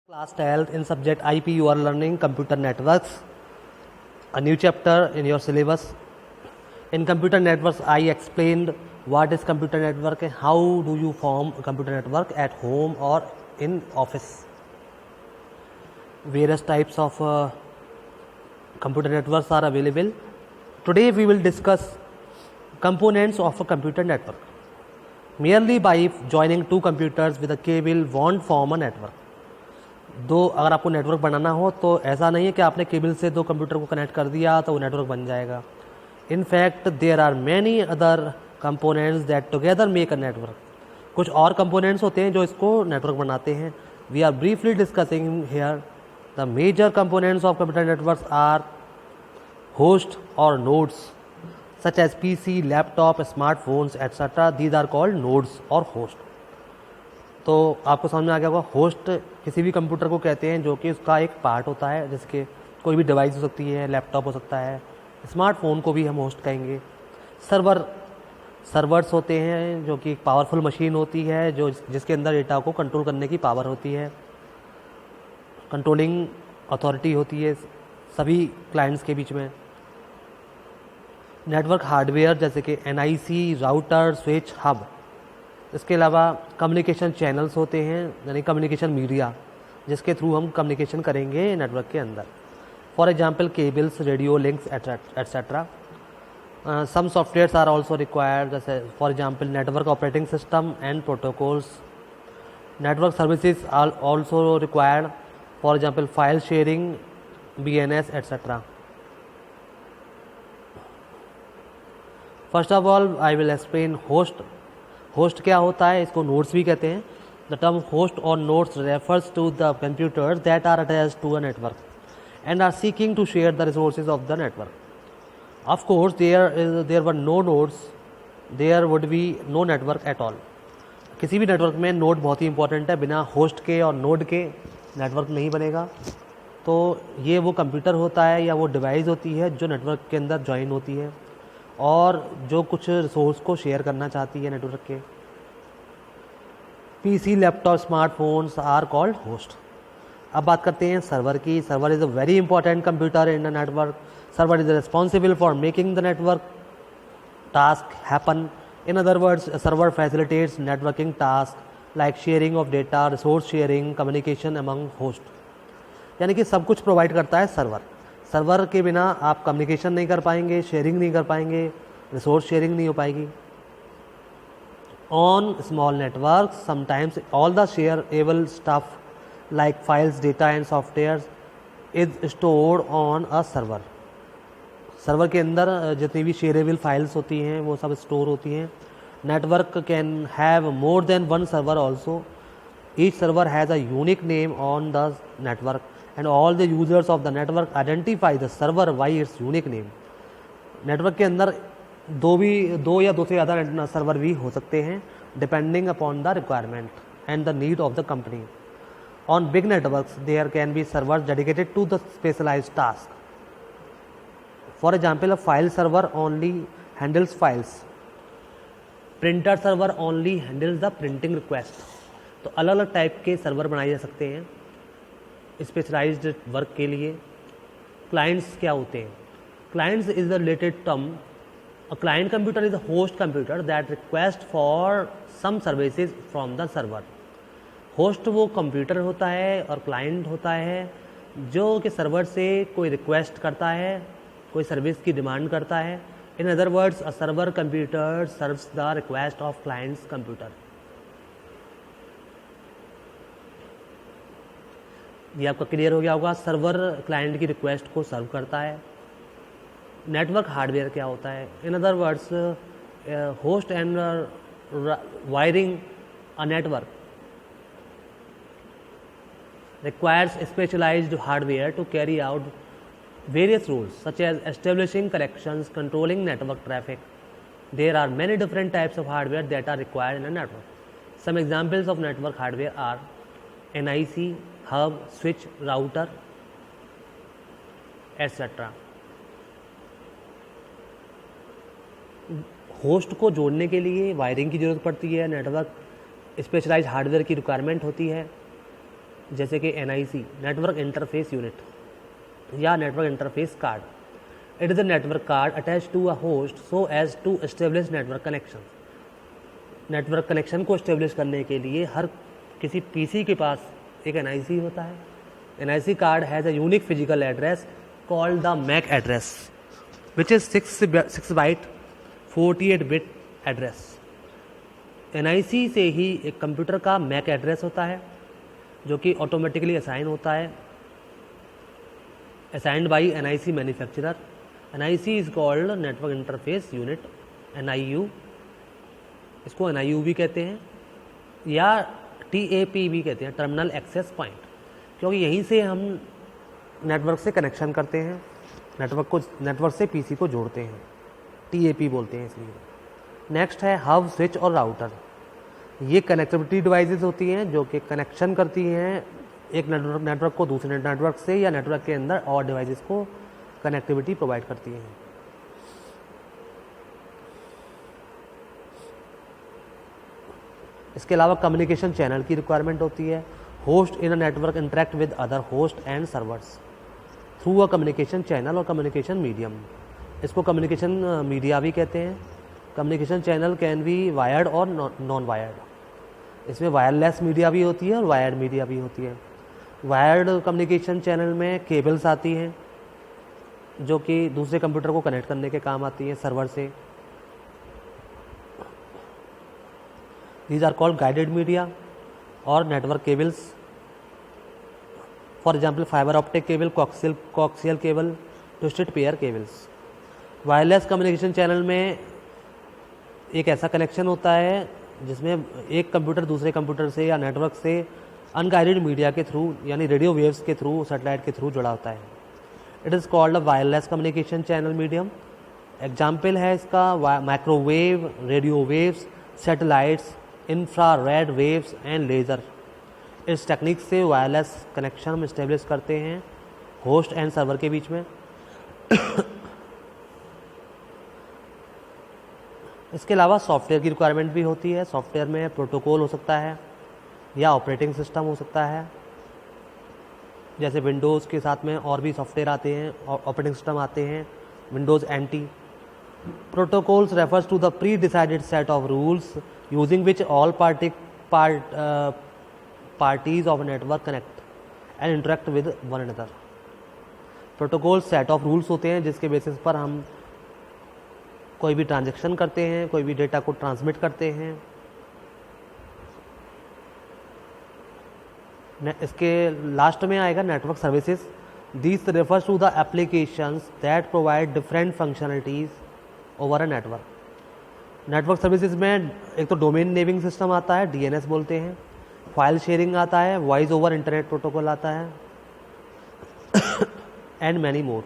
Class 12 in subject IP you are learning computer networks, a new chapter in your syllabus. In computer networks I explained what is computer network and how do you form a computer network at home or in office. Various types of computer networks are available. Today we will discuss components of a computer network. Merely by joining two computers with a cable won't form a network. अगर आपको network बनाना हो तो ऐसा नहीं है कि आपने cable से दो कंप्यूटर को कनेक्ट कर दिया तो वो नेटवर्क बन जाएगा. In fact there are many other components that together make a network. कुछ और कंपोनेंट्स होते हैं जो इसको नेटवर्क बनाते हैं. We are briefly discussing here the major components of computer networks are host और nodes such as PC, laptop, smartphones etcetera. These are called nodes और होस्ट. तो आपको समझ में आ गया होगा. होस्ट किसी भी कंप्यूटर को कहते हैं जो कि उसका एक पार्ट होता है, जिसके कोई भी डिवाइस हो सकती है, लैपटॉप हो सकता है, स्मार्टफोन को भी हम होस्ट कहेंगे. सर्वर्स होते हैं जो कि एक पावरफुल मशीन होती है जो जिसके अंदर डेटा को कंट्रोल करने की पावर होती है, कंट्रोलिंग अथॉरिटी होती है सभी क्लाइंट्स के बीच में. नेटवर्क हार्डवेयर जैसे कि NIC, राउटर, स्विच, हब. इसके अलावा कम्युनिकेशन चैनल्स होते हैं यानी कम्युनिकेशन मीडिया जिसके थ्रू हम कम्युनिकेशन करेंगे नेटवर्क के अंदर. For example cables, radio links etcetera. Some softwares are also required जैसे for example network operating system and protocols. Network services are also required for example file sharing, BNS etcetera. First of all I will explain host. Host क्या होता है, इसको nodes भी कहते हैं. The term host और nodes refers to the computers that are attached to a network and are seeking to share the resources of the network. Of course there were no nodes there would be no network at all. किसी भी network में node बहुत ही important है. बिना host के और node के network नहीं बनेगा. तो ये वो कंप्यूटर होता है या वो डिवाइस होती है जो नेटवर्क के अंदर ज्वाइन होती है और जो कुछ रिसोर्स को शेयर करना चाहती है नेटवर्क के. PC, laptop, smartphones are called host. अब बात करते हैं सर्वर की. Server is a very important computer in the network. Server is responsible for making the network task happen. In other words server facilitates networking task like sharing of data, resource sharing, communication among host. यानी कि सब कुछ provide करता है server. Server के बिना आप communication नहीं कर पाएंगे, शेयरिंग नहीं कर पाएंगे, रिसोर्स शेयरिंग नहीं हो पाएगी. On small network sometimes all the shareable stuff like files, data and software is stored on a server. Server के अंदर जितनी भी शेयरेबल फाइल्स होती हैं वो सब स्टोर होती हैं. Network can have more than one server also. Each server has a unique name on the network and all the users of the network identify the server by its unique name. Network के अंदर दो या दो से ज़्यादा server भी हो सकते हैं depending upon the requirement and the need of the company. On big networks there can be servers dedicated to the specialised task. For example a file server only handles files. Printer server only handles the printing request. तो अलग अलग type के server बनाए जा सकते हैं specialised work के लिए. क्लाइंट्स क्या होते हैं? Clients is the related term. A client computer is a host computer that request for some services from the server. Host वो कंप्यूटर होता है और क्लाइंट होता है जो कि सर्वर से कोई रिक्वेस्ट करता है, कोई सर्विस की डिमांड करता है. इन other words a server computer serves the request of clients computer. ये आपका क्लियर हो गया होगा. सर्वर क्लाइंट की रिक्वेस्ट को सर्व करता है. नेटवर्क हार्डवेयर क्या होता है? इन other words host and wiring a network requires specialized hardware to carry out various roles such as establishing connections, controlling network traffic. There are many different types of hardware that are required in a network. Some examples of network hardware are NIC, hub, switch, router, etc. Host को जोड़ने के लिए wiring की ज़रूरत पड़ती है. Network specialised hardware की requirement होती है. जैसे कि NIC, नेटवर्क इंटरफेस यूनिट या network interface card. It is a network card attach to a host so as to establish network connection. Network connection को एस्टेब्लिश करने के लिए हर किसी PC के पास एक NIC होता है. NIC card has a unique physical address called the MAC address which is 6 byte 48 bit address. NIC से ही एक कंप्यूटर का MAC एड्रेस होता है जो कि ऑटोमेटिकली असाइन होता है, assigned by NIC manufacturer. NIC is called network interface unit, NIU. इसको NIU भी कहते हैं या TAP भी कहते हैं, टर्मिनल एक्सेस पॉइंट, क्योंकि यहीं से हम नेटवर्क से कनेक्शन करते हैं, नेटवर्क से PC को जोड़ते हैं. TAP बोलते हैं इसलिए. नेक्स्ट है हब, स्विच और राउटर. ये कनेक्टिविटी डिवाइसेस होती हैं जो कि कनेक्शन करती हैं एक नेटवर्क को दूसरे नेटवर्क से या नेटवर्क के अंदर और डिवाइसेस को कनेक्टिविटी प्रोवाइड करती हैं. इसके अलावा कम्युनिकेशन चैनल की रिक्वायरमेंट होती है. Host in a network interact with other host and servers through a communication channel और कम्युनिकेशन मीडियम. इसको कम्युनिकेशन मीडिया भी कहते हैं. Communication channel can be wired और नॉन वायर्ड. इसमें वायरलेस मीडिया भी होती है और वायर्ड मीडिया भी होती है. वायर्ड कम्युनिकेशन चैनल में केबल्स आती हैं जो कि दूसरे कंप्यूटर को कनेक्ट करने के काम आती हैं सर्वर से. These are called guided media or network cables. For example, fiber optic cable, coaxial cable, twisted pair cables. Wireless communication channel में एक ऐसा कनेक्शन होता है जिसमें एक कंप्यूटर दूसरे कंप्यूटर से या नेटवर्क से अनगाइडेड मीडिया के थ्रू यानी रेडियो वेव्स के थ्रू, सैटेलाइट के थ्रू जुड़ा होता है. It is called a wireless communication channel medium. Example है इसका microwave, radio waves, satellites, infrared waves and laser. इस टेक्निक से वायरलेस कनेक्शन हम इस्टेब्लिश करते हैं होस्ट एंड सर्वर के बीच में. इसके अलावा सॉफ्टवेयर की रिक्वायरमेंट भी होती है. सॉफ्टवेयर में प्रोटोकॉल हो सकता है या ऑपरेटिंग सिस्टम हो सकता है. जैसे विंडोज़ के साथ में और भी सॉफ्टवेयर आते हैं, ऑपरेटिंग सिस्टम आते हैं, Windows NT. Protocols refers to the pre-decided set of rules using which all parties of a network connect and interact with one another. Protocol set of rules होते हैं जिसके बेसिस पर हम कोई भी ट्रांजैक्शन करते हैं, कोई भी डेटा को ट्रांसमिट करते हैं. इसके लास्ट में आएगा network services. This refers to the applications that provide different functionalities over a network. Network services में एक तो डोमेन नेमिंग सिस्टम आता है, DNS बोलते हैं, फाइल शेयरिंग आता है, वॉइस ओवर इंटरनेट प्रोटोकॉल आता है एंड मैनी मोर.